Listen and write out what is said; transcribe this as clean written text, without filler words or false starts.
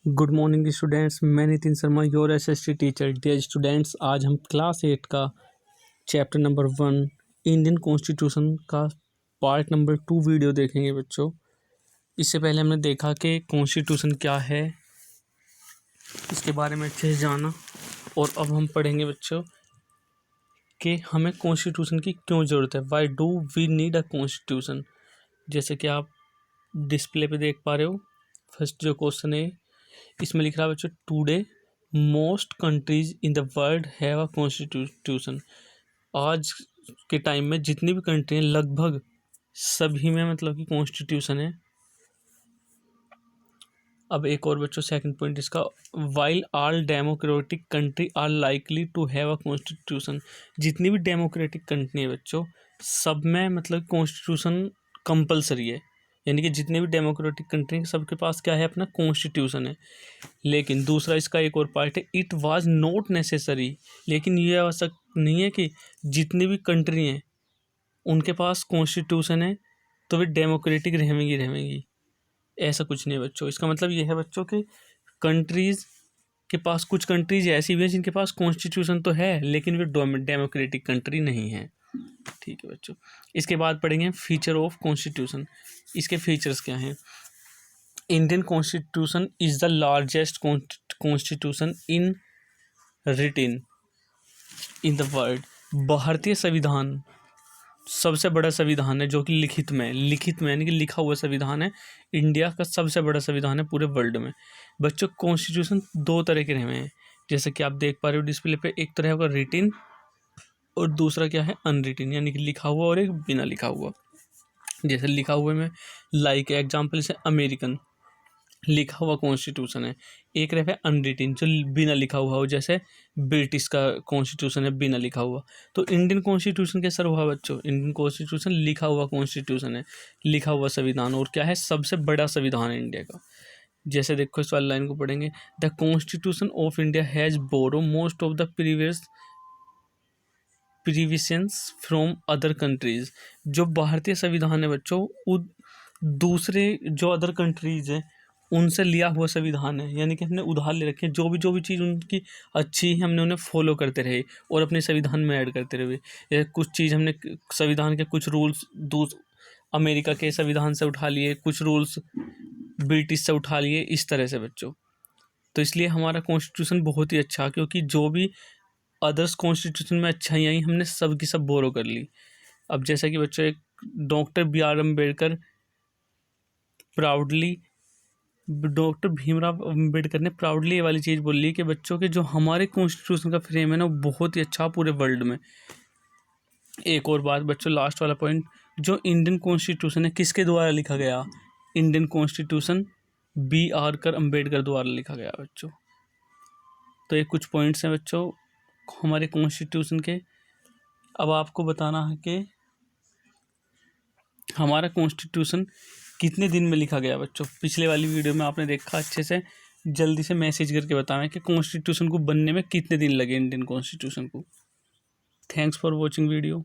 Good morning students, मैं Nitin Sharma your SST teacher. Dear students, आज हम क्लास 8 का चैप्टर नंबर 1 इंडियन कॉन्स्टिट्यूशन का पार्ट नंबर 2 वीडियो देखेंगे बच्चों। इससे पहले हमने देखा कि कॉन्स्टिट्यूशन क्या है, इसके बारे में अच्छे से जाना। और अब हम पढ़ेंगे बच्चों कि हमें कॉन्स्टिट्यूशन की क्यों ज़रूरत है। Why do we need a constitution. जैसे कि आप डिस्प्ले पे देख पा रहे हो, फर्स्ट जो क्वेश्चन है इसमें लिख रहा है बच्चों, today most countries in the world have a constitution. आज के टाइम में जितनी भी कंट्री हैं लगभग सभी में मतलब कि कॉन्स्टिट्यूशन है। अब एक और बच्चों सेकंड पॉइंट इसका, while all democratic country are likely to have a constitution. जितनी भी डेमोक्रेटिक कंट्री है बच्चों सब में मतलब कॉन्स्टिट्यूशन कंपलसरी है, यानी कि जितनी भी डेमोक्रेटिक कंट्री सबके पास क्या है, अपना कॉन्स्टिट्यूशन है। लेकिन दूसरा इसका एक और पार्ट है, इट वाज नॉट नेसेसरी। लेकिन ये आवश्यक नहीं है कि जितनी भी कंट्री हैं उनके पास कॉन्स्टिट्यूशन है तो वे डेमोक्रेटिक रहेंगी, ऐसा कुछ नहीं है बच्चों। इसका मतलब ये है बच्चों कि कंट्रीज़ के पास, कुछ कंट्रीज ऐसी भी हैं जिनके पास कॉन्स्टिट्यूशन तो है लेकिन वे डेमोक्रेटिक कंट्री नहीं है। ठीक है बच्चों, इसके बाद पढ़ेंगे फीचर ऑफ कॉन्स्टिट्यूशन। इसके फीचर्स क्या हैं। Indian constitution is the largest constitution in रिटिन in the world. भारतीय संविधान सबसे बड़ा संविधान है जो कि लिखित में यानी कि लिखा हुआ संविधान है। इंडिया का सबसे बड़ा संविधान है पूरे वर्ल्ड में। बच्चों कॉन्स्टिट्यूशन दो तरह के रहे हैं, जैसे कि आप देख पा रहे हो डिस्प्ले पे। एक तरह होगा रिटिन और दूसरा क्या है, अनरिटिन, यानी कि लिखा हुआ और एक बिना लिखा हुआ। जैसे लिखा हुए में लाइक एग्जाम्पल से अमेरिकन लिखा हुआ कॉन्स्टिट्यूशन है। एक रहे अनरिटिन जो बिना लिखा हुआ हो, जैसे ब्रिटिश का कॉन्स्टिट्यूशन है बिना लिखा हुआ। तो इंडियन कॉन्स्टिट्यूशन कैसा हुआ बच्चों, इंडियन कॉन्स्टिट्यूशन लिखा हुआ कॉन्स्टिट्यूशन है, लिखा हुआ संविधान, और क्या है, सबसे बड़ा संविधान है इंडिया का। जैसे देखो इस वाली लाइन को पढ़ेंगे, the constitution of India has borrow most of the provisions from other countries. जो भारतीय संविधान है बच्चों वो दूसरे जो अदर कंट्रीज हैं उनसे लिया हुआ संविधान है, यानी कि हमने उधार ले रखे हैं। जो भी चीज़ उनकी अच्छी है हमने उन्हें फॉलो करते रहे और अपने संविधान में ऐड करते रहे। या कुछ चीज़ हमने संविधान के कुछ रूल्स अमेरिका के संविधान से उठा लिए, कुछ रूल्स ब्रिटिश से उठा लिए, इस तरह से बच्चों। तो इसलिए हमारा कॉन्स्टिट्यूशन बहुत ही अच्छा, क्योंकि जो भी अदर्स कॉन्स्टिट्यूशन में अच्छाई आई हमने सब की सब बोरो कर ली। अब जैसा कि बच्चों एक डॉक्टर भीमराव अम्बेडकर ने प्राउडली ये वाली चीज़ बोली कि बच्चों के जो हमारे कॉन्स्टिट्यूशन का फ्रेम है ना वो बहुत ही अच्छा पूरे वर्ल्ड में। एक और बात बच्चों, लास्ट वाला पॉइंट, जो इंडियन कॉन्स्टिट्यूशन है किसके द्वारा लिखा गया, इंडियन कॉन्स्टिट्यूशन B.R. अम्बेडकर द्वारा लिखा गया बच्चों। तो ये कुछ पॉइंट्स हैं बच्चों हमारे कॉन्स्टिट्यूशन के। अब आपको बताना है कि हमारा कॉन्स्टिट्यूशन कितने दिन में लिखा गया बच्चों। पिछले वाली वीडियो में आपने देखा, अच्छे से जल्दी से मैसेज करके बताएं कि कॉन्स्टिट्यूशन को बनने में कितने दिन लगे इंडियन कॉन्स्टिट्यूशन को। Thanks for watching video.